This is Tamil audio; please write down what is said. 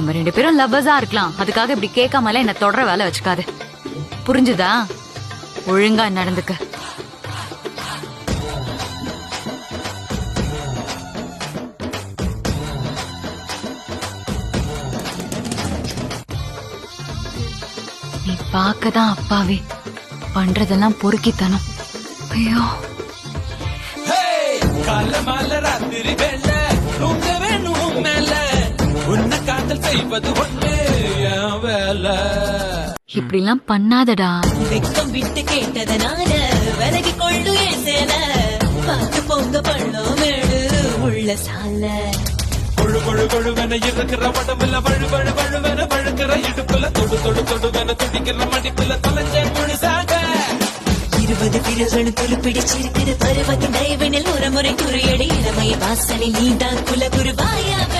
நம்ம 2 பேரும் லவ்வர்ஸா இருக்கலாம், அதுக்காக இப்படி கேட்காமல என்ன தொடர வேலை வச்சுக்காது. புரிஞ்சுதா? ஒழுங்கா நடந்துக்க. நீ பாக்கதான் அப்பாவே, பண்றதெல்லாம் பொறுக்கித்தனம். ஐயோ, கால மால ராத்திரி வேள தூங்க வேணும் மேல உன்னை காதல் செய்வது ஒண்ணு என் வேலை. இப்படிலாம் பண்ணாதடா. வெக்கம் விட்டு கேட்டதனால விலகி கொள்ளு ஏசேல பார்த்து பொங்க பள்ளம் மேடு உள்ள சால கொழு கொழு கொழுவென இருக்கிற உடம்புல வழு வழு வழுவென வழுக்கிற இடுப்புல தொடு தொடு தொடுவென துடிக்கிற மடிப்புல தொலைஞ்ச முழுசாக 20 பிறகு துருப்பிடிச்சிருக்கிற பருவத்தின் தயவினில் ஒரு முறை குறியடி இளமைய வாசலில் நீதான் குல குருவாயாக